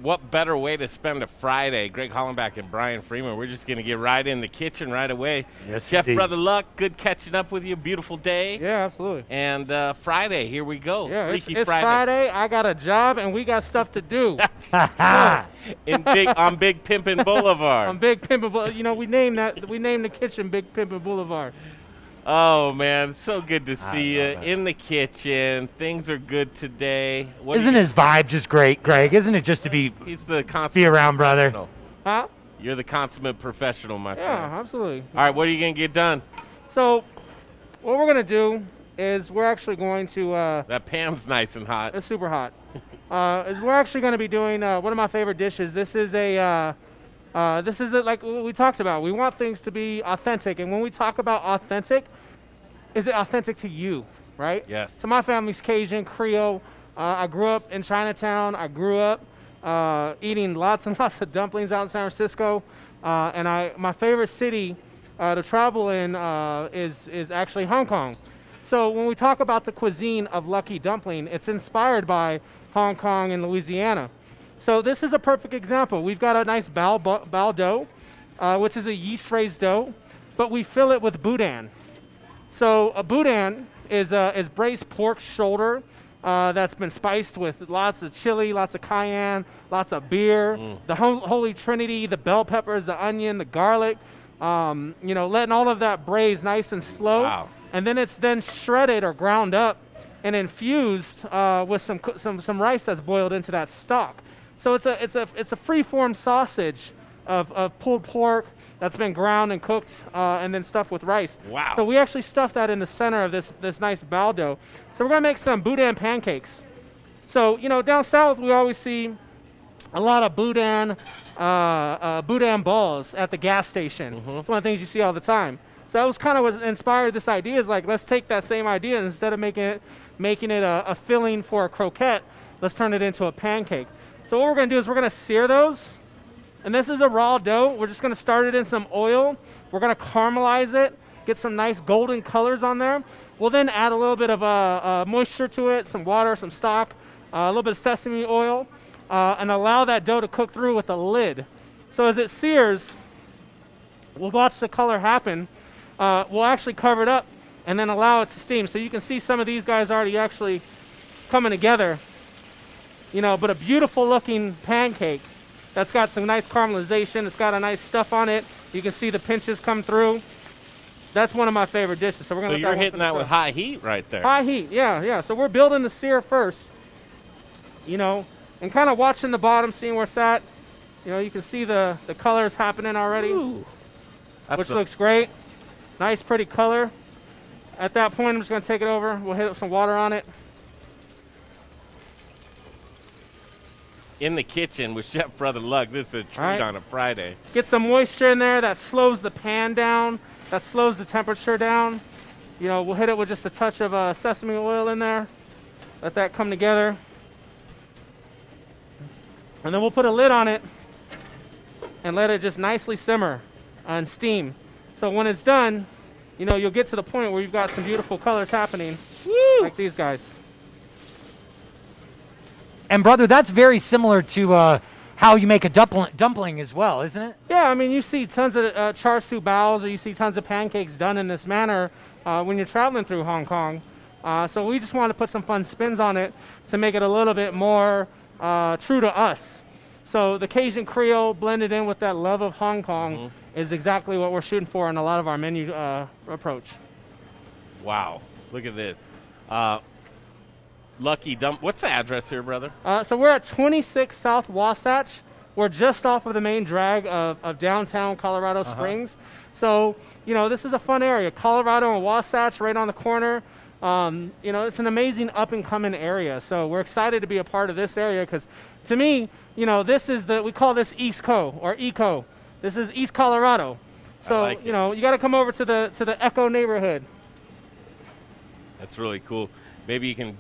what better way to spend a Friday? Greg Hollenbach and Brian Freeman. We're just going to get right in the kitchen right away. Yes, Chef indeed. Brother Luck, good catching up with you. Beautiful day. Yeah, absolutely. And Friday, here we go. Yeah, it's Freaky Friday. I got a job, and we got stuff to do. on Big Pimpin' Boulevard. On Big Pimpin' Boulevard. You know, we named the kitchen Big Pimpin' Boulevard. Oh, man, so good to see you in the kitchen. Things are good today. Isn't his vibe just great, Greg? Isn't it just to be around, brother? Huh? You're the consummate professional, my friend. Yeah, absolutely. All right, what are you going to get done? So what we're going to do is we're actually going to that pan's nice and hot. It's super hot. Is we're actually going to be doing one of my favorite dishes. This is like what we talked about. We want things to be authentic. And when we talk about authentic, is it authentic to you, right? Yes. So my family's Cajun, Creole. I grew up in Chinatown. I grew up eating lots and lots of dumplings out in San Francisco. And my favorite city to travel in is actually Hong Kong. So when we talk about the cuisine of Lucky Dumpling, it's inspired by Hong Kong and Louisiana. So this is a perfect example. We've got a nice bao dough, which is a yeast-raised dough, but we fill it with Boudin. So a Boudin is braised pork shoulder that's been spiced with lots of chili, lots of cayenne, lots of beer, the holy trinity, the bell peppers, the onion, the garlic, letting all of that braise nice and slow. Wow. And then it's then shredded or ground up and infused with some rice that's boiled into that stock. So it's a free-form sausage of pulled pork that's been ground and cooked and then stuffed with rice. Wow. So we actually stuffed that in the center of this nice bao dough. So we're going to make some Boudin pancakes. So, down south we always see a lot of Boudin balls at the gas station. It's one of the things you see all the time. So that was kind of what inspired this idea, is like, let's take that same idea, and instead of making it a filling for a croquette, let's turn it into a pancake. So what we're going to do is we're going to sear those. And this is a raw dough. We're just going to start it in some oil. We're going to caramelize it, get some nice golden colors on there. We'll then add a little bit of moisture to it, some water, some stock, a little bit of sesame oil, and allow that dough to cook through with a lid. So as it sears, we'll watch the color happen. We'll actually cover it up and then allow it to steam. So you can see some of these guys already actually coming together. But a beautiful looking pancake that's got some nice caramelization. It's got a nice stuff on it. You can see the pinches come through. That's one of my favorite dishes. So we're gonna. So you're hitting that with high heat right there. High heat, yeah. So we're building the sear first, and kind of watching the bottom, seeing where it's at. You can see the colors happening already, which looks great. Nice, pretty color. At that point, I'm just gonna take it over. We'll hit some water on it. In the kitchen with Chef Brother Luck. This is a treat on a Friday. Get some moisture in there. That slows the pan down. That slows the temperature down. We'll hit it with just a touch of sesame oil in there. Let that come together. And then we'll put a lid on it and let it just nicely simmer and steam. So when it's done, you'll get to the point where you've got some beautiful colors happening, like these guys. And brother, that's very similar to how you make a dumpling as well, isn't it? Yeah, I mean, you see tons of char siu baos, or you see tons of pancakes done in this manner when you're traveling through Hong Kong. So we just want to put some fun spins on it to make it a little bit more true to us. So the Cajun Creole blended in with that love of Hong Kong is exactly what we're shooting for in a lot of our menu approach. Wow, look at this. Lucky What's the address here, brother? So we're at 26 South Wasatch. We're just off of the main drag of downtown Colorado Springs. So, this is a fun area. Colorado and Wasatch right on the corner. It's an amazing up-and-coming area. So we're excited to be a part of this area because, to me, this is we call this East Co or Eco. This is East Colorado. So, you got to come over to the Echo neighborhood. That's really cool. Maybe you can,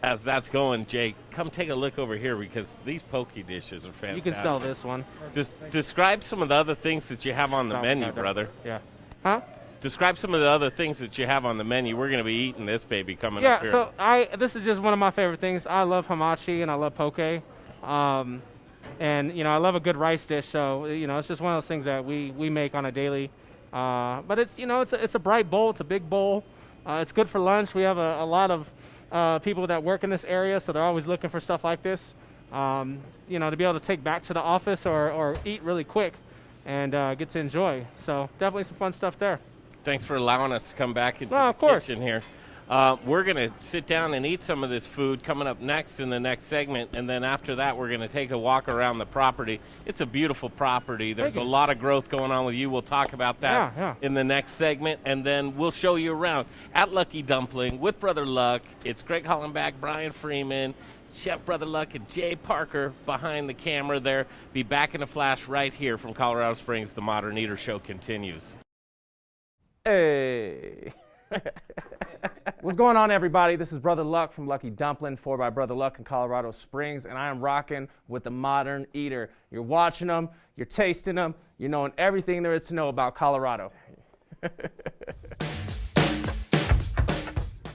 as that's going, Jake, come take a look over here because these poke dishes are fantastic. You can sell this one. Just describe some of the other things that you have on the menu, brother. Yeah. Huh? Describe some of the other things that you have on the menu. We're going to be eating this baby coming up here. Yeah, so this is just one of my favorite things. I love hamachi and I love poke. And I love a good rice dish, so it's just one of those things that we make on a daily. But it's it's a bright bowl, it's a big bowl. It's good for lunch. We have a lot of people that work in this area, so they're always looking for stuff like this. To be able to take back to the office or eat really quick and get to enjoy. So definitely some fun stuff there. Thanks for allowing us to come back into of the course. kitchen here. We're going to sit down and eat some of this food coming up next in the next segment, and then after that we're going to take a walk around the property. It's a beautiful property. There's a lot of growth going on with you. We'll talk about that in the next segment, and then we'll show you around at Lucky Dumpling with Brother Luck. It's Greg Hollenbach, Brian Freeman, Chef Brother Luck, and Jay Parker behind the camera there. Be back in a flash right here from Colorado Springs. The Modern Eater Show continues. Hey. What's going on, everybody? This is Brother Luck from Lucky Dumpling and Four by Brother Luck in Colorado Springs, and I am rocking with the Modern Eater. You're watching them, you're tasting them, you're knowing everything there is to know about Colorado.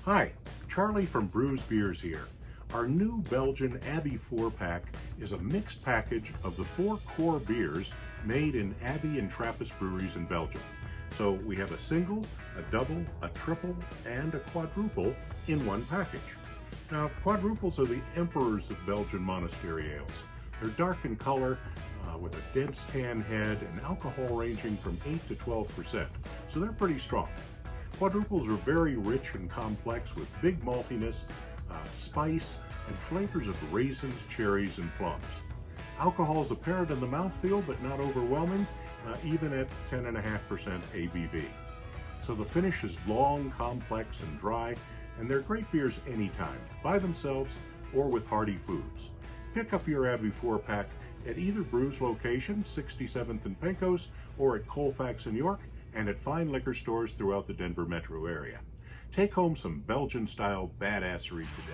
Hi, Charlie from Brews Beers here. Our new Belgian Abbey 4-pack is a mixed package of the 4 core beers made in Abbey and Trappist breweries in Belgium. So we have a single, a double, a triple, and a quadruple in one package. Now, quadruples are the emperors of Belgian monastery ales. They're dark in color, with a dense tan head, and alcohol ranging from 8 to 12%, so they're pretty strong. Quadruples are very rich and complex with big maltiness, spice, and flavors of raisins, cherries, and plums. Alcohol is apparent in the mouthfeel, but not overwhelming, even at 10.5% ABV. So the finish is long, complex, and dry, and they're great beers anytime, by themselves or with hearty foods. Pick up your Abbey 4-pack at either Brews location, 67th and Pecos, or at Colfax in York, and at fine liquor stores throughout the Denver metro area. Take home some Belgian-style badassery today.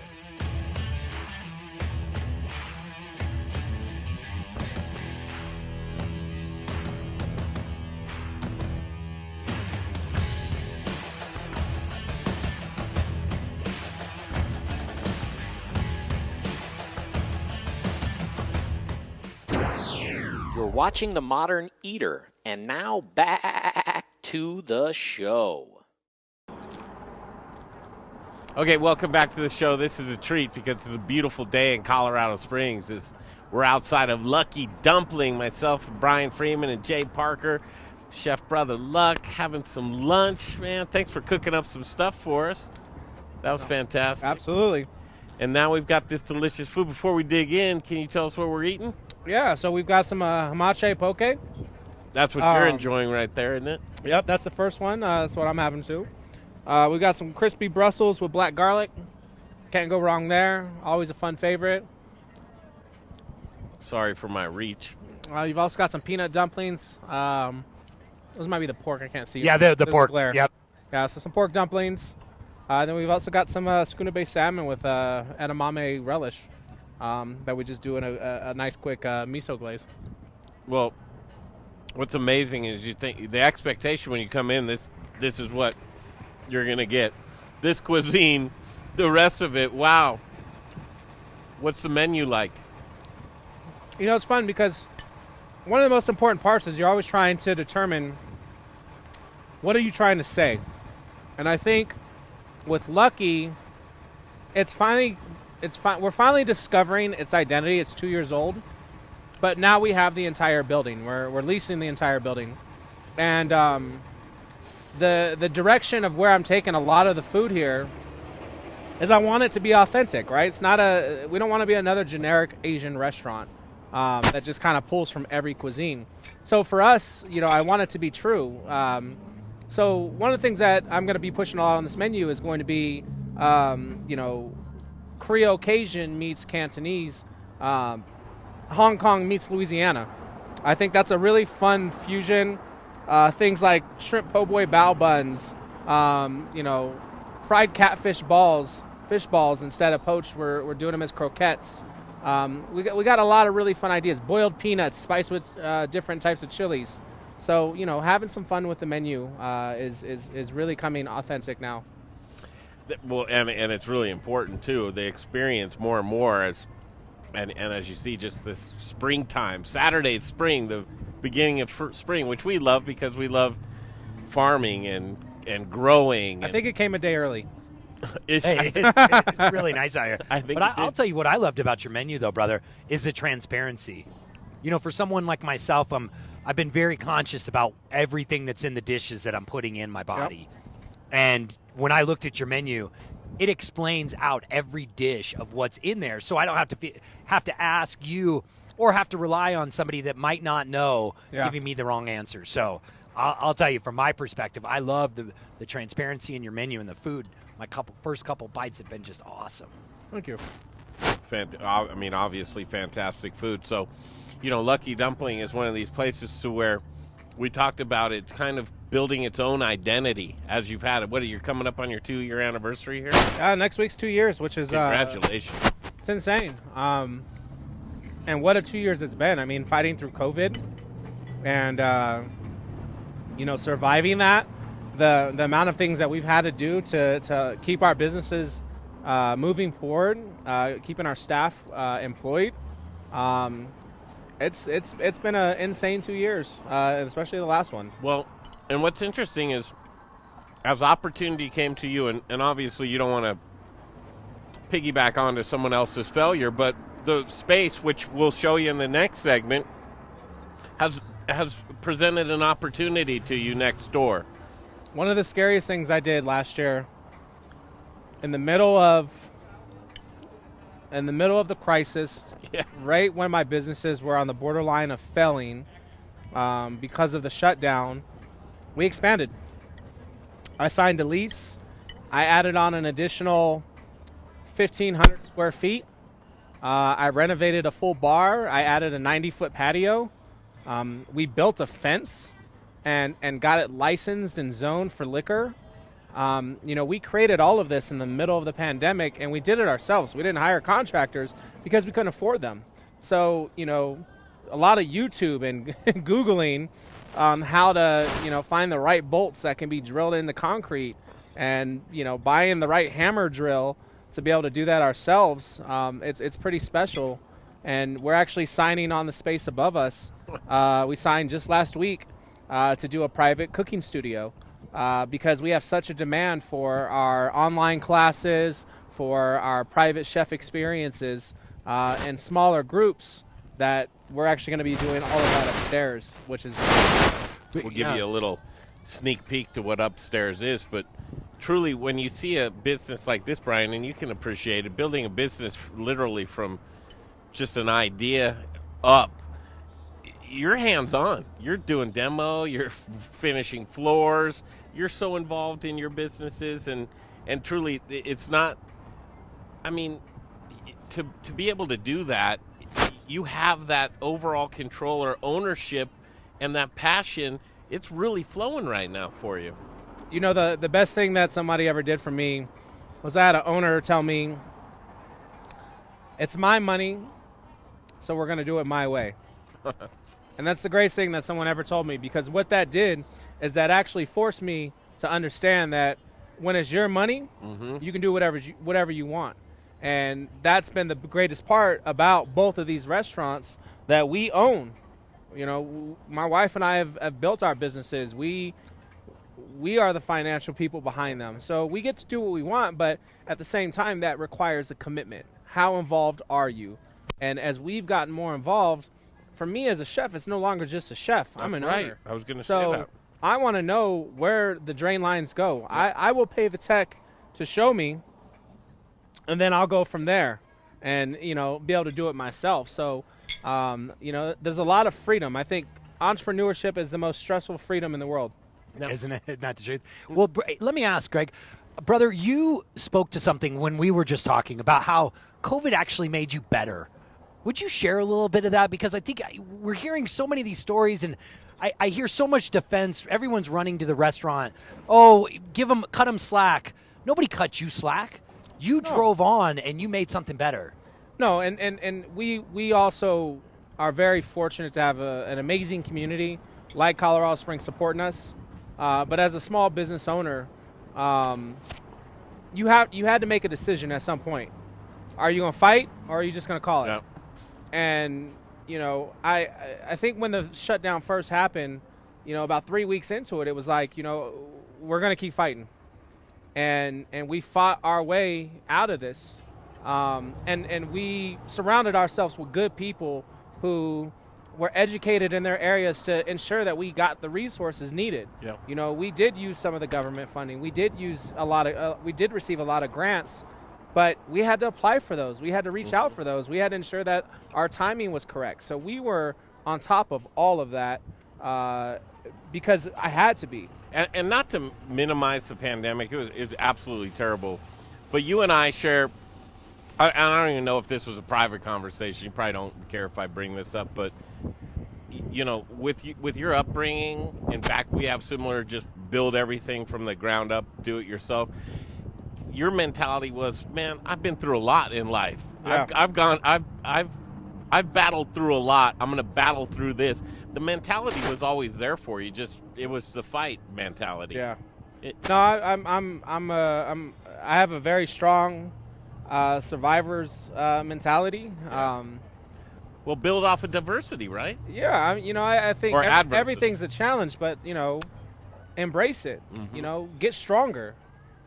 You're watching The Modern Eater, and now back to the show. Okay, welcome back to the show. This is a treat because it's a beautiful day in Colorado Springs. We're outside of Lucky Dumpling, myself, Brian Freeman, and Jay Parker, Chef Brother Luck, having some lunch. Man, thanks for cooking up some stuff for us. That was fantastic. Absolutely. And now we've got this delicious food. Before we dig in, can you tell us what we're eating? Yeah, so we've got some hamache poke. That's what you're enjoying right there, isn't it? Yep, that's the first one. That's what I'm having too. We've got some crispy Brussels with black garlic. Can't go wrong there. Always a fun favorite. Sorry for my reach. You've also got some peanut dumplings. Those might be the pork. I can't see. Yeah, the pork. Yep. Yeah, so some pork dumplings. Then we've also got some Schooner Bay salmon with edamame relish that we just do in a nice quick miso glaze. Well, what's amazing is you think the expectation when you come in, this is what you're going to get. This cuisine, the rest of it, wow. What's the menu like? It's fun because one of the most important parts is you're always trying to determine what are you trying to say. And I think with Lucky, we're finally discovering its identity. It's 2 years old, but now we have the entire building. We're leasing the entire building, and the direction of where I'm taking a lot of the food here is I want it to be authentic, right? We don't want to be another generic Asian restaurant that just kind of pulls from every cuisine. So for us, I want it to be true. So one of the things that I'm going to be pushing a lot on this menu is going to be, Creole Cajun meets Cantonese, Hong Kong meets Louisiana. I think that's a really fun fusion. Things like shrimp po' boy bao buns, fried catfish balls, fish balls instead of poached. We're doing them as croquettes. We got a lot of really fun ideas. Boiled peanuts, spiced with different types of chilies. So having some fun with the menu is really coming authentic now. Well, and it's really important too. The experience more and more And as you see, just this springtime, Saturday's spring, the beginning of spring, which we love because we love farming and growing. I think it came a day early. Hey, it's really nice out here. I'll tell you what I loved about your menu, though, brother, is the transparency. You know, for someone like myself, I've been very conscious about everything that's in the dishes that I'm putting in my body. Yep. And when I looked at your menu, it explains out every dish of what's in there, so I don't have to ask you or have to rely on somebody that might not know giving me the wrong answer. So I'll tell you, from my perspective, I love the transparency in your menu and the food. My first couple bites have been just awesome. Thank you. I mean, obviously fantastic food. So, you know, Lucky Dumpling is one of these places to where we talked about it kind of building its own identity as you've had it. What, you're coming up on your 2-year anniversary here? Next week's 2 years, which is congratulations. It's insane. And what a 2 years it's been. I mean, fighting through COVID and surviving that. The amount of things that we've had to do to keep our businesses moving forward, keeping our staff employed. It's been an insane 2 years, especially the last one. Well, and what's interesting is, as opportunity came to you, and obviously you don't want to piggyback onto someone else's failure, but the space, which we'll show you in the next segment, has presented an opportunity to you next door. One of the scariest things I did last year, in the middle of the crisis, right when my businesses were on the borderline of failing because of the shutdown, we expanded. I signed a lease. I added on an additional 1,500 square feet. I renovated a full bar. I added a 90-foot patio. We built a fence and got it licensed and zoned for liquor. We created all of this in the middle of the pandemic, and we did it ourselves. We didn't hire contractors because we couldn't afford them. So, a lot of YouTube and Googling on how to, find the right bolts that can be drilled into concrete and, buying the right hammer drill to be able to do that ourselves. It's pretty special. And we're actually signing on the space above us. We signed just last week to do a private cooking studio. Because we have such a demand for our online classes, for our private chef experiences, and smaller groups, that we're actually going to be doing all of that upstairs, which is we'll give you a little sneak peek to what upstairs is, but truly when you see a business like this, Brian, and you can appreciate it, building a business literally from just an idea up, you're hands-on. You're doing demo, you're finishing floors, you're so involved in your businesses, and truly it's not, I mean, to be able to do that, you have that overall control or ownership and that passion. It's really flowing right now for you. The best thing that somebody ever did for me was I had an owner tell me, it's my money, so we're going to do it my way. And that's the greatest thing that someone ever told me, because what that did is that actually forced me to understand that when it's your money, you can do whatever you want. And that's been the greatest part about both of these restaurants that we own. My wife and I have built our businesses. We are the financial people behind them. So we get to do what we want, but at the same time, that requires a commitment. How involved are you? And as we've gotten more involved, for me as a chef, it's no longer just a chef. I'm an owner. I was going to say that. I want to know where the drain lines go. Yep. I will pay the tech to show me, and then I'll go from there and, be able to do it myself. So, there's a lot of freedom. I think entrepreneurship is the most stressful freedom in the world. No. Isn't it? Not the truth. Well, let me ask, Greg. Brother, you spoke to something when we were just talking about how COVID actually made you better. Would you share a little bit of that? Because I think we're hearing so many of these stories, and I hear so much defense. Everyone's running to the restaurant. Oh, cut them slack. Nobody cut you slack. You drove on, and you made something better. No, and we also are very fortunate to have an amazing community like Colorado Springs supporting us. But as a small business owner, you had to make a decision at some point. Are you going to fight, or are you just going to call it? Yeah. And, you know, I think when the shutdown first happened, you know, about 3 weeks into it, it was like, you know, we're going to keep fighting. And we fought our way out of this. And we surrounded ourselves with good people who were educated in their areas to ensure that we got the resources needed. Yeah. You know, we did use some of the government funding. We did use we did receive a lot of grants, but we had to apply for those. We had to reach out for those. We had to ensure that our timing was correct. So we were on top of all of that because I had to be. And not to minimize the pandemic, it was absolutely terrible. But you and I share, I don't even know if this was a private conversation. You probably don't care if I bring this up, but you know, with your upbringing, in fact, we have similar, just build everything from the ground up, do it yourself. Your mentality was, man, I've been through a lot in life. Yeah. I've battled through a lot. I'm going to battle through this. The mentality was always there for you. Just it was the fight mentality. Yeah. I have a very strong survivor's mentality. Yeah. Well, build off of diversity, right? Yeah, you know, I think Or adversity. everything's a challenge, but, you know, embrace it. Mm-hmm. You know, get stronger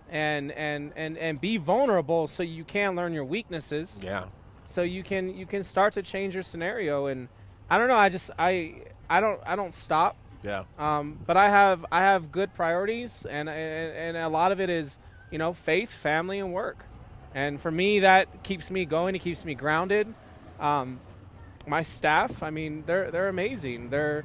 and be vulnerable so you can learn your weaknesses. Yeah. So you can start to change your scenario. And I don't know, I don't stop. Yeah. But I have good priorities, and a lot of it is, you know, faith, family, and work. And for me, that keeps me going. It keeps me grounded. My staff, I mean, they're amazing. They're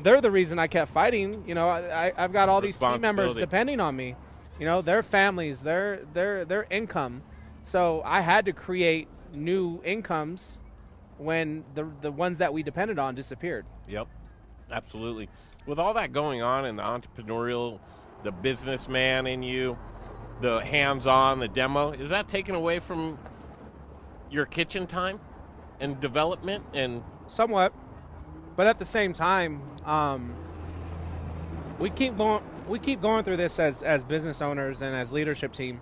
the reason I kept fighting. You know, I've got all these team members depending on me. You know, their families, their income. So I had to create new incomes when the ones that we depended on disappeared. Yep, absolutely. With all that going on in the entrepreneurial, the businessman in you, the hands-on, the demo, is that taken away from your kitchen time and development? And somewhat, but at the same time, we keep going through this as business owners and as leadership team.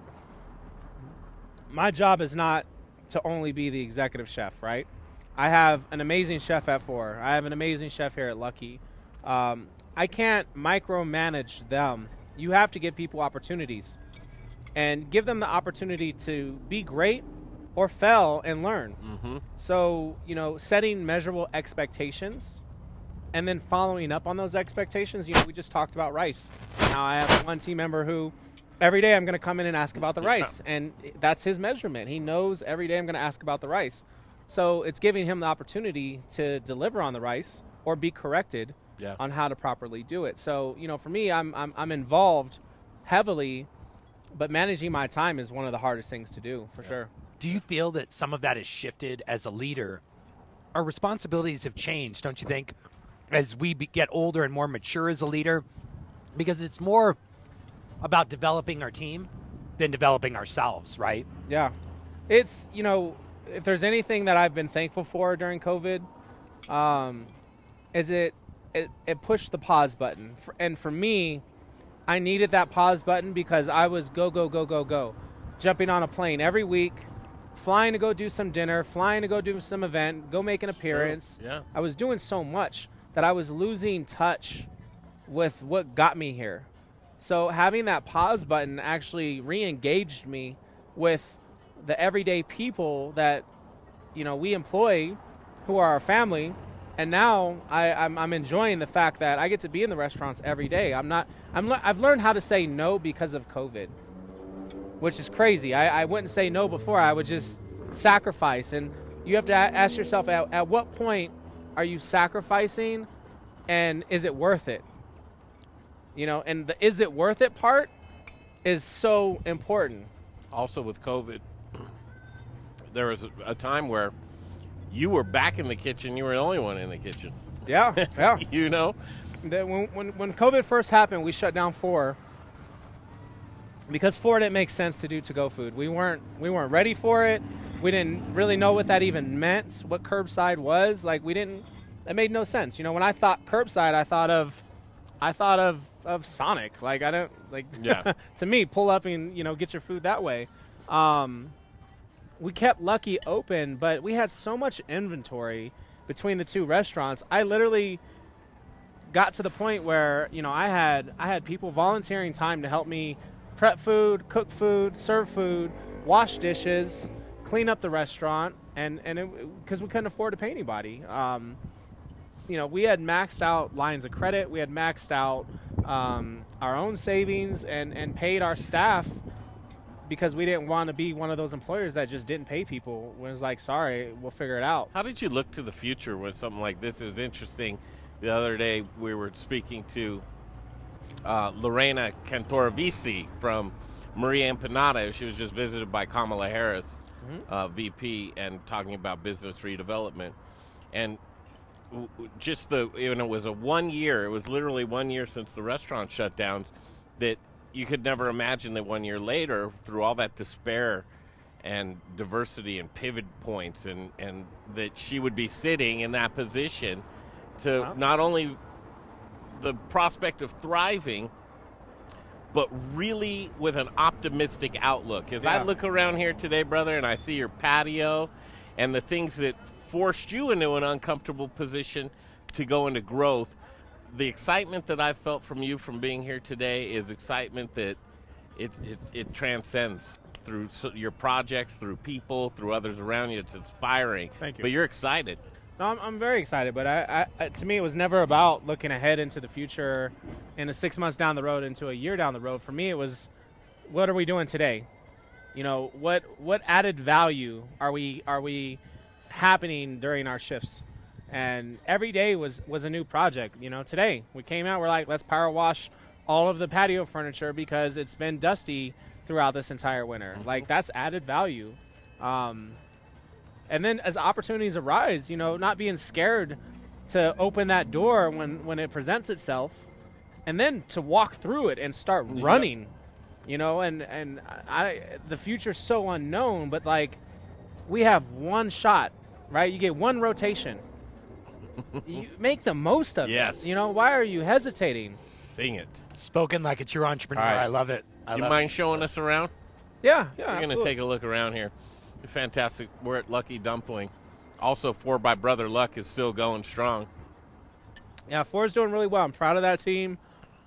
My job is not to only be the executive chef, right? I have an amazing chef at Four. I have an amazing chef here at Lucky. I can't micromanage them. You have to give people opportunities and give them the opportunity to be great or fail and learn. Mm-hmm. So, you know, setting measurable expectations and then following up on those expectations. You know, we just talked about rice. Now I have one team member who every day I'm going to come in and ask about the rice, and that's his measurement. He knows every day I'm going to ask about the rice. So it's giving him the opportunity to deliver on the rice or be corrected on how to properly do it. So, you know, for me, I'm involved heavily, but managing my time is one of the hardest things to do, for sure. Do you feel that some of that has shifted as a leader? Our responsibilities have changed, don't you think, as we get older and more mature as a leader? Because it's more about developing our team than developing ourselves, right? Yeah. It's, you know, if there's anything that I've been thankful for during COVID, is it pushed the pause button. And for me, I needed that pause button because I was go, jumping on a plane every week, flying to go do some dinner, flying to go do some event, go make an appearance. Sure. Yeah. I was doing so much that I was losing touch with what got me here. So having that pause button actually re-engaged me with the everyday people that, you know, we employ, who are our family. And now I'm enjoying the fact that I get to be in the restaurants every day. I've learned how to say no because of COVID, which is crazy. I wouldn't say no before. I would just sacrifice. And you have to ask yourself, at what point are you sacrificing, and is it worth it? You know, and the is it worth it part is so important. Also with COVID, there was a time where you were back in the kitchen. You were the only one in the kitchen. Yeah, yeah. You know? When COVID first happened, we shut down Four because Four didn't make sense to do to-go food. We weren't ready for it. We didn't really know what that even meant, what curbside was. Like, it made no sense. You know, when I thought curbside, I thought of Sonic. Like, I don't, like, yeah. To me, pull up and, you know, get your food that way. we kept Lucky open, but we had so much inventory between the two restaurants. I literally got to the point where, you know, I had people volunteering time to help me prep food, cook food, serve food, wash dishes, clean up the restaurant, and because we couldn't afford to pay anybody. You know, we had maxed out lines of credit, we had maxed out our own savings, and paid our staff because we didn't want to be one of those employers that just didn't pay people. It was like, sorry, we'll figure it out. How did you look to the future with something like this? It was interesting. The other day we were speaking to Lorena Cantoravisi from Maria Empanada. She was just visited by Kamala Harris, VP, and talking about business redevelopment. And it was a 1 year. It was literally 1 year since the restaurant shut down, that you could never imagine that 1 year later, through all that despair and diversity and pivot points, and that she would be sitting in that position to not only the prospect of thriving, but really with an optimistic outlook. As I look around here today, brother, and I see your patio and the things that forced you into an uncomfortable position to go into growth, the excitement that I felt from you from being here today is excitement that it transcends through your projects, through people, through others around you. It's inspiring. Thank you. But you're excited. No, I'm very excited, but I to me, it was never about looking ahead into the future, into 6 months down the road, into a year down the road. For me, it was, what are we doing today? You know, what added value are we happening during our shifts? And every day was a new project. You know, today we came out, we're like, let's power wash all of the patio furniture because it's been dusty throughout this entire winter. Like, that's added value. And then as opportunities arise, you know, not being scared to open that door when it presents itself, and then to walk through it and start running, you know, and the future's so unknown, but like, we have one shot, right? You get one rotation. You make the most of it. You know, why are you hesitating? Sing it. Spoken like a true entrepreneur. Right. I love it. You mind showing us around? Yeah. We're going to take a look around here. Fantastic. We're at Lucky Dumpling. Also, 4 by Brother Luck is still going strong. Yeah, 4's doing really well. I'm proud of that team.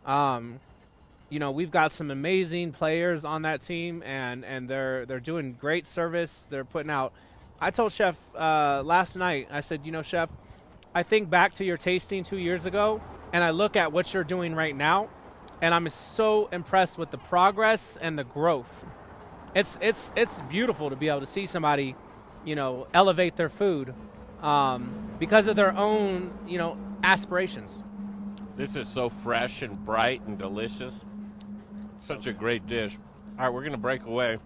You know, we've got some amazing players on that team, and they're doing great service. They're putting out. I told Chef last night, I said, you know, Chef, I think back to your tasting 2 years ago, and I look at what you're doing right now, and I'm so impressed with the progress and the growth. It's beautiful to be able to see somebody, you know, elevate their food because of their own, you know, aspirations. This is so fresh and bright and delicious. Such a great dish. All right, we're going to break away.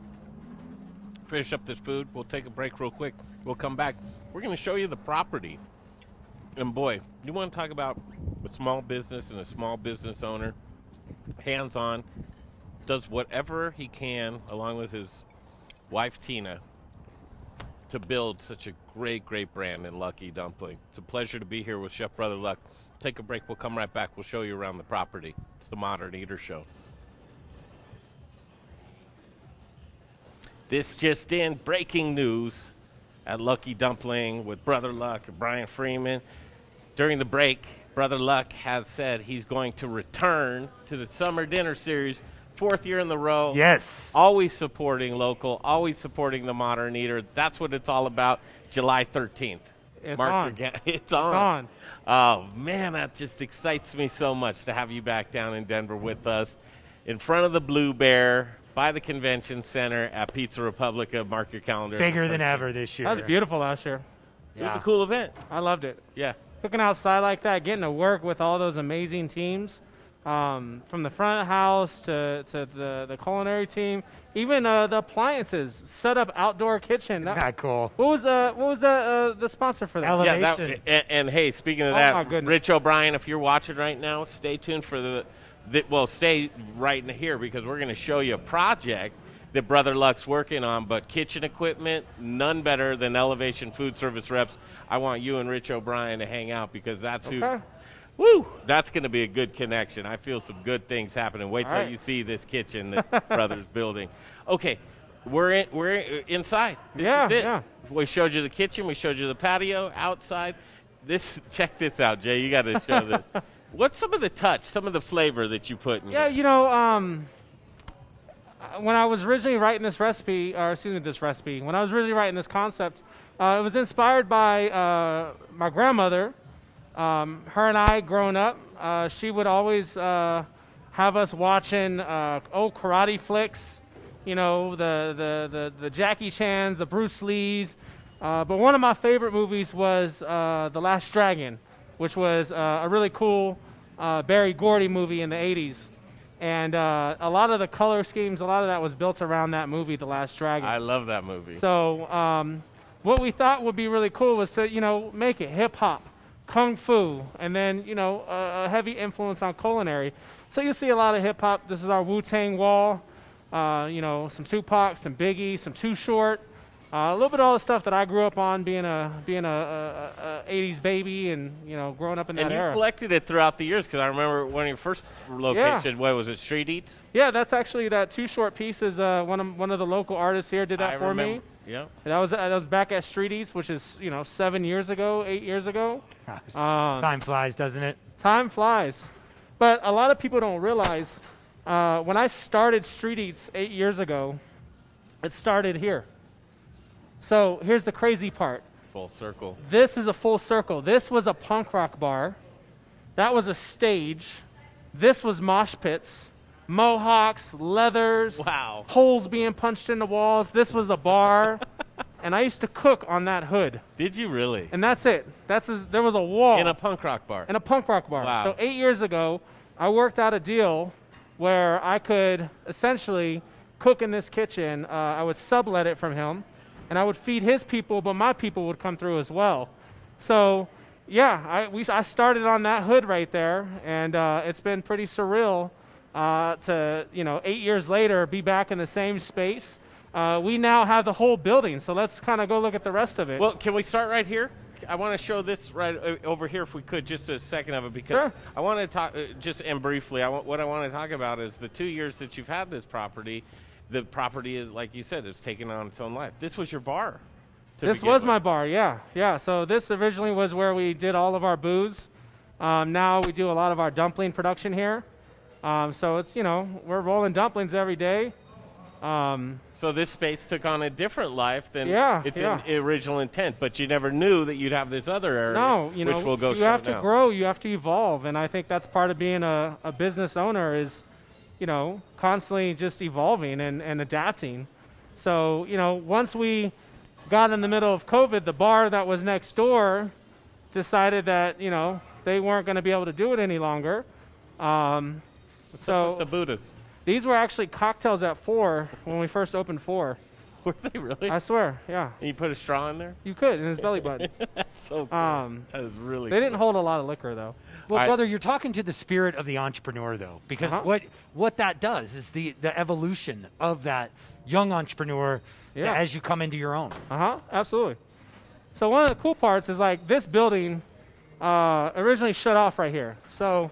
Finish up this food. We'll take a break real quick. We'll come back. We're going to show you the property. And boy, you want to talk about a small business and a small business owner, hands-on, does whatever he can, along with his wife, Tina, to build such a great, great brand in Lucky Dumpling. It's a pleasure to be here with Chef Brother Luck. Take a break. We'll come right back. We'll show you around the property. It's the Modern Eater Show. This just in, breaking news at Lucky Dumpling with Brother Luck and Brian Freeman. During the break, Brother Luck has said he's going to return to the Summer Dinner Series, 4th year in the row. Yes. Always supporting local, always supporting the Modern Eater. That's what it's all about. July 13th. It's on. It's on. Oh, man, that just excites me so much to have you back down in Denver with us in front of the Blue Bear by the Convention Center at Pizza Republica. Mark your calendar. Bigger than ever this year. That was beautiful last year. It was a cool event. I loved it. Yeah. Cooking outside like that, getting to work with all those amazing teams, from the front of house to the culinary team, even the appliances, set up outdoor kitchen. Not cool. What was the sponsor for that? Elevation. Yeah, and hey, speaking of my that, goodness. Rich O'Brien, if you're watching right now, stay tuned for stay right in here because we're going to show you a project that Brother Luck's working on, but kitchen equipment, none better than Elevation Food Service reps. I want you and Rich O'Brien to hang out because that's that's going to be a good connection. I feel some good things happening. Wait till you see this kitchen that Brother's building. Okay, We're inside. This is it. Yeah. We showed you the kitchen. We showed you the patio outside. Check this out, Jay. You got to show this. What's some of the touch, some of the flavor that you put in here? When I was originally writing this recipe, when I was originally writing this concept, it was inspired by my grandmother. Her and I, growing up, she would always have us watching old karate flicks, the Jackie Chan's, the Bruce Lee's. But one of my favorite movies was The Last Dragon, which was a really cool Barry Gordy movie in the 80s. And a lot of the color schemes, a lot of that was built around that movie, The Last Dragon. I love that movie. So what we thought would be really cool was to, make it hip-hop, kung fu, and then, a heavy influence on culinary. So you'll see a lot of hip-hop. This is our Wu-Tang wall, some Tupac, some Biggie, some Too Short. A little bit of all the stuff that I grew up on, being a 80s baby, and growing up in that era. And you collected it throughout the years, because I remember one of your first locations. What was it, Street Eats? Yeah, that's actually that Too Short piece. Is one of the local artists here did that for me. Yeah, that was back at Street Eats, which is 8 years ago. Time flies, doesn't it? Time flies, but a lot of people don't realize when I started Street Eats 8 years ago, it started here. So here's the crazy part. Full circle. This is a full circle. This was a punk rock bar. That was a stage. This was mosh pits, mohawks, leathers, wow, holes being punched in the walls. This was a bar. And I used to cook on that hood. Did you really? And that's it. There was a wall. In a punk rock bar. In a punk rock bar. Wow. So 8 years ago, I worked out a deal where I could essentially cook in this kitchen. I would sublet it from him. And I would feed his people, but my people would come through as well. So, yeah, I started on that hood right there, and it's been pretty surreal to 8 years later be back in the same space. We now have the whole building, so let's kind of go look at the rest of it. Well, can we start right here? I want to show this right over here, if we could, just a second of it, because sure. I want to talk briefly. What I want to talk about is the 2 years that you've had this property. The property is, like you said, it's taken on its own life. This was your bar. This was my bar, yeah. So this originally was where we did all of our booze. Now we do a lot of our dumpling production here. So it's, we're rolling dumplings every day. So this space took on a different life than its original intent, but you never knew that you'd have this other area. No, which we'll go you have to grow, you have to evolve, and I think that's part of being a business owner is, constantly just evolving and adapting. So, once we got in the middle of COVID, the bar that was next door decided that, they weren't going to be able to do it any longer. What's up with the Buddhas? These were actually cocktails at 4 when we first opened 4. Were they really? I swear, yeah. And you put a straw in there? You could, in his belly button. That's so cool. That is really They didn't hold a lot of liquor, though. Well, brother, you're talking to the spirit of the entrepreneur, though, because what that does is the evolution of that young entrepreneur as you come into your own. Absolutely. So one of the cool parts is, like, this building originally shut off right here. So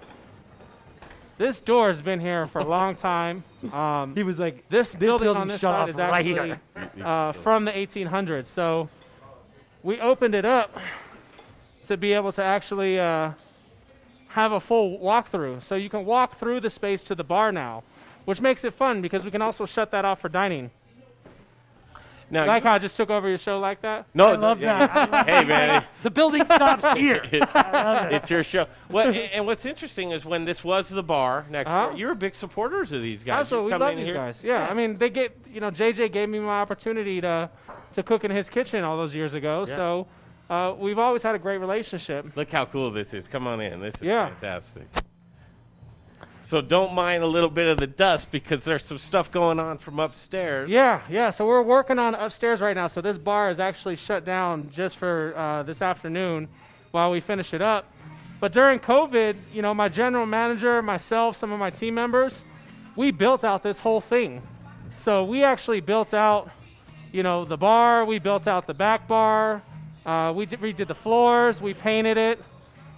this door has been here for a long time. He was like, this building on this shut side off is right actually here. from the 1800s. So we opened it up to be able to actually have a full walkthrough. So you can walk through the space to the bar now, which makes it fun because we can also shut that off for dining. Now, like how I just took over your show like that? No, I love that. Hey, man. The building stops here. It's your show. And what's interesting is when this was the bar next door, you were big supporters of these guys. Absolutely, we love these guys. Yeah, I mean, they get, JJ gave me my opportunity to cook in his kitchen all those years ago. Yeah. So we've always had a great relationship. Look how cool this is. Come on in. This is fantastic. So don't mind a little bit of the dust because there's some stuff going on from upstairs. Yeah. So we're working on upstairs right now. So this bar is actually shut down just for this afternoon while we finish it up. But during COVID, my general manager, myself, some of my team members, we built out this whole thing. So we actually built out, the bar. We built out the back bar. We redid the floors. We painted it.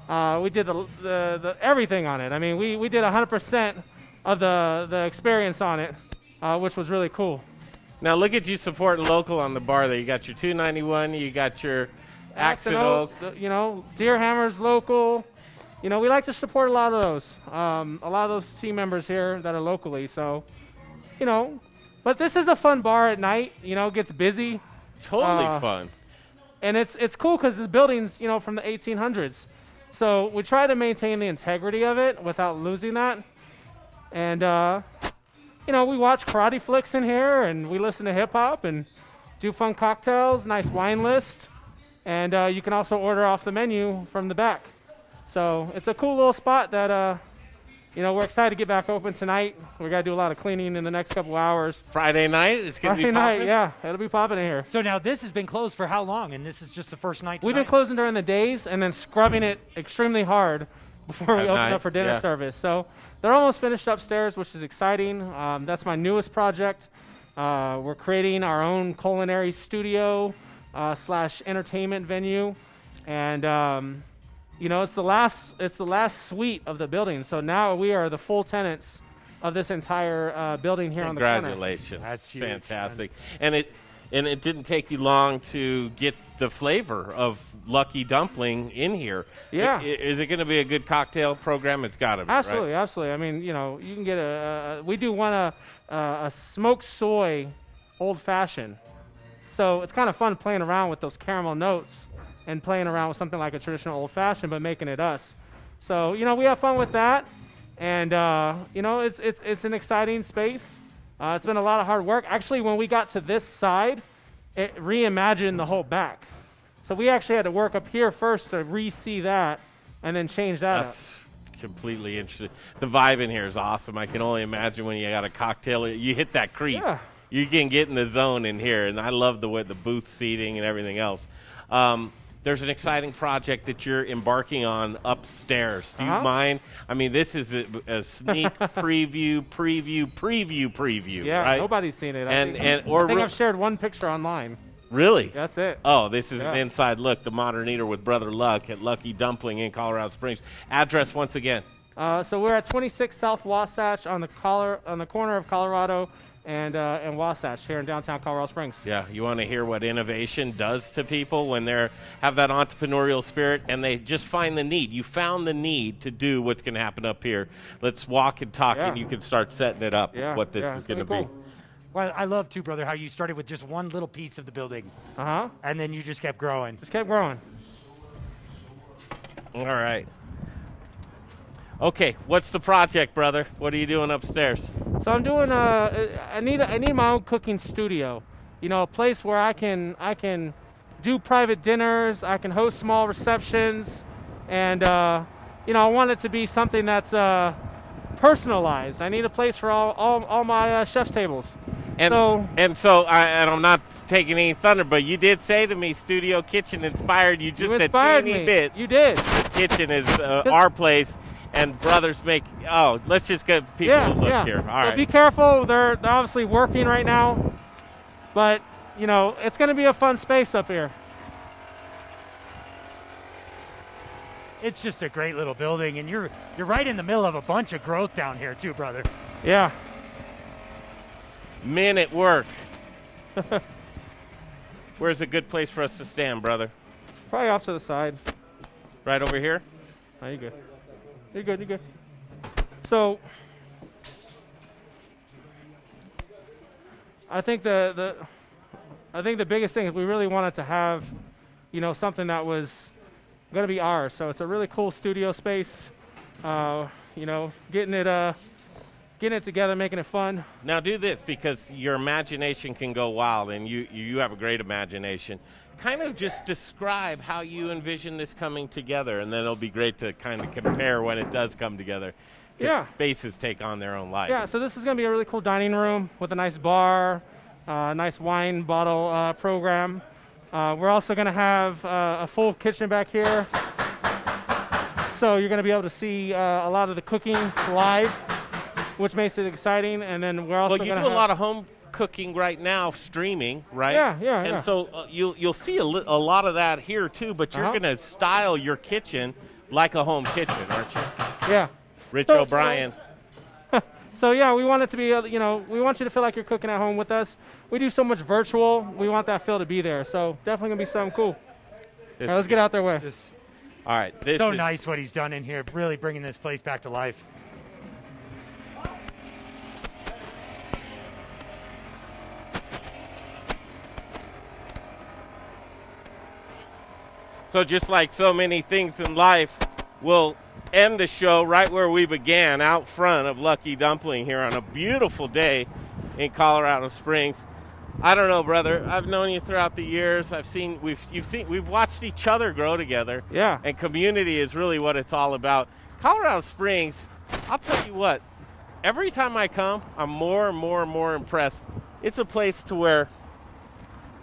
We did the everything on it. I mean, we did 100% of the experience on it, which was really cool. Now look at you supporting local on the bar there. You got your 291. You got your Axe and Oak. Deer Hammer's local. We like to support a lot of those. A lot of those team members here that are locally. So, but this is a fun bar at night. It gets busy. Totally fun. And it's cool because the building's, from the 1800s. So we try to maintain the integrity of it without losing that. And, we watch karate flicks in here, and we listen to hip-hop and do fun cocktails, nice wine list. And you can also order off the menu from the back. So it's a cool little spot that, we're excited to get back open tonight. We got to do a lot of cleaning in the next couple hours. Friday night? It's going to be popping? Friday night, yeah. It'll be popping in here. So now this has been closed for how long? And this is just the first night tonight? We've been closing during the days and then scrubbing it extremely hard before we open up for dinner service. So they're almost finished upstairs, which is exciting. That's my newest project. We're creating our own culinary studio / entertainment venue. And it's the last suite of the building. So now we are the full tenants of this entire building here on the corner. Congratulations. That's huge, fantastic. And it didn't take you long to get the flavor of Lucky Dumpling in here. Yeah. Is it going to be a good cocktail program? It's got to be, absolutely, right? Absolutely. I mean, you can get we do want a smoked soy old fashioned. So it's kind of fun playing around with those caramel notes and playing around with something like a traditional old-fashioned, but making it us. So, we have fun with that. And, it's an exciting space. It's been a lot of hard work. Actually, when we got to this side, it reimagined the whole back. So we actually had to work up here first to re-see that and then change that That's completely interesting. The vibe in here is awesome. I can only imagine when you got a cocktail, you hit that creep. Yeah. You can get in the zone in here, and I love the booth seating and everything else. There's an exciting project that you're embarking on upstairs. Do you mind? I mean, this is a sneak preview. Yeah, right? Nobody's seen it. I think I've shared one picture online. Really? That's it. Oh, this is an inside look. The Modern Eater with Brother Luck at Lucky Dumpling in Colorado Springs. Address once again. So we're at 26 South Wasatch on the corner of Colorado and Wasatch here in downtown Colorado Springs. Yeah, you want to hear what innovation does to people when they have that entrepreneurial spirit and they just find the need. You found the need to do what's going to happen up here. Let's walk and talk, and you can start setting it up, what this is going to be. Well, I love, too, brother, how you started with just one little piece of the building. And then you just kept growing. Just kept growing. All right. Okay, what's the project, brother? What are you doing upstairs? So I'm doing I need my own cooking studio. A place where I can do private dinners, I can host small receptions, and I want it to be something that's personalized. I need a place for all my chef's tables. And I'm not taking any thunder, but you did say to me Studio Kitchen inspired you just a teeny bit. You did. The kitchen is our place. And brothers let's just give people a look here. All right. Be careful. They're obviously working right now. But, it's going to be a fun space up here. It's just a great little building, and you're right in the middle of a bunch of growth down here too, brother. Yeah. Men at work. Where's a good place for us to stand, brother? Probably off to the side. Right over here? Oh, you're good. You're good. So, I think the biggest thing is we really wanted to have, something that was going to be ours. So it's a really cool studio space. Getting it together, making it fun. Now do this, because your imagination can go wild, and you have a great imagination. Kind of just describe how you envision this coming together, and then it'll be great to kind of compare when it does come together. Yeah. Spaces take on their own life. Yeah, so this is going to be a really cool dining room with a nice bar, nice wine bottle program. We're also going to have a full kitchen back here. So you're going to be able to see a lot of the cooking live, which makes it exciting. And then we're also going to do a lot of home cooking right now, streaming, right? Yeah. And so you'll see a lot of that here too, but you're going to style your kitchen like a home kitchen, aren't you? Yeah. Rich O'Brien. So yeah, we want it to be, we want you to feel like you're cooking at home with us. We do so much virtual. We want that feel to be there. So definitely gonna be something cool. All right, let's get out their way. All right. So nice what he's done in here, really bringing this place back to life. So just like so many things in life, we'll end the show right where we began, out front of Lucky Dumpling here on a beautiful day in Colorado Springs. I don't know, brother. I've known you throughout the years. We've watched each other grow together. Yeah. And community is really what it's all about. Colorado Springs, I'll tell you what, every time I come, I'm more and more and more impressed. It's a place to where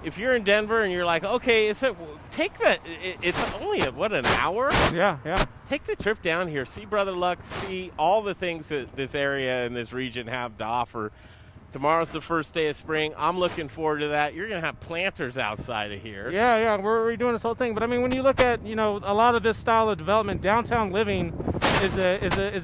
if you're in Denver and you're like, okay, it's only an hour? Yeah. Take the trip down here. See Brother Luck. See all the things that this area and this region have to offer. Tomorrow's the first day of spring. I'm looking forward to that. You're going to have planters outside of here. Yeah, we're redoing this whole thing. But I mean, when you look at, a lot of this style of development, downtown living is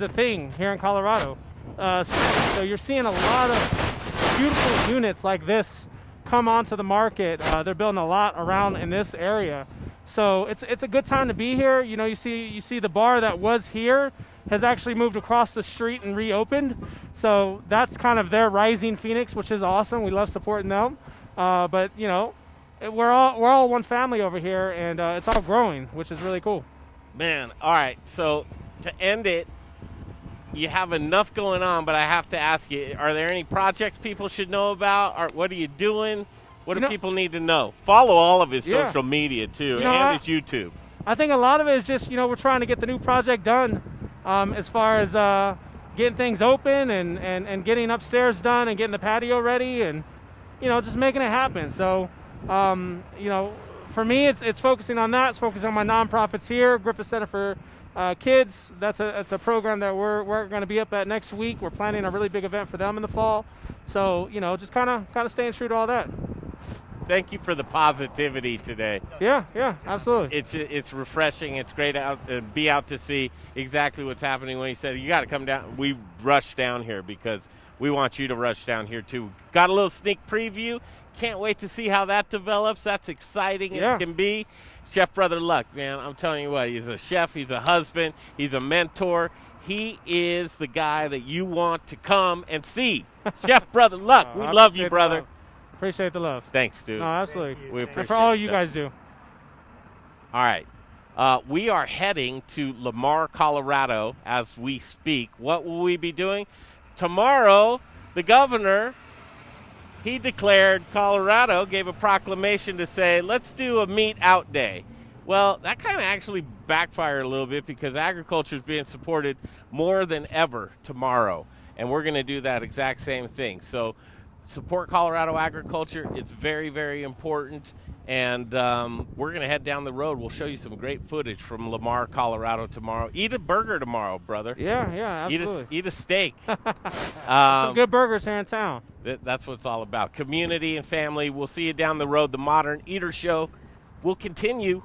a thing here in Colorado. So you're seeing a lot of beautiful units like this come onto the market. They're building a lot around in this area. So it's a good time to be here. You see the bar that was here has actually moved across the street and reopened. So that's kind of their rising phoenix, which is awesome. We love supporting them. But we're all one family over here, and it's all growing, which is really cool. Man, all right. So to end it, you have enough going on, but I have to ask you, are there any projects people should know about? Or what are you doing? What do people need to know? Follow all of his social media, too, and his YouTube. I think a lot of it is just, we're trying to get the new project done as far as getting things open and getting upstairs done and getting the patio ready and, just making it happen. So, for me, it's focusing on that. It's focusing on my nonprofits here, Griffith Center for Kids. That's a program that we're going to be up at next week. We're planning a really big event for them in the fall. So, just kind of staying true to all that. Thank you for the positivity today. Yeah, absolutely. It's refreshing. It's great to be out to see exactly what's happening. When you said you got to come down, we rushed down here because we want you to rush down here too. Got a little sneak preview. Can't wait to see how that develops. That's exciting as it can be. Chef Brother Luck, man, I'm telling you what, he's a chef, he's a husband, he's a mentor. He is the guy that you want to come and see. Chef Brother Luck, we love you, brother. Appreciate the love. Thanks, dude. No, absolutely. We appreciate and for all you that. guys do. All right. We are heading to Lamar, Colorado as we speak. What will we be doing? Tomorrow, the governor, he declared Colorado, gave a proclamation to say, let's do a meat out day. Well, that kind of actually backfired a little bit because agriculture is being supported more than ever tomorrow. And we're going to do that exact same thing. So support Colorado agriculture. It's very, very important. And we're going to head down the road. We'll show you some great footage from Lamar, Colorado tomorrow. Eat a burger tomorrow, brother. Yeah, absolutely. Eat a steak. Some good burgers here in town. That's what it's all about. Community and family. We'll see you down the road. The Modern Eater Show will continue.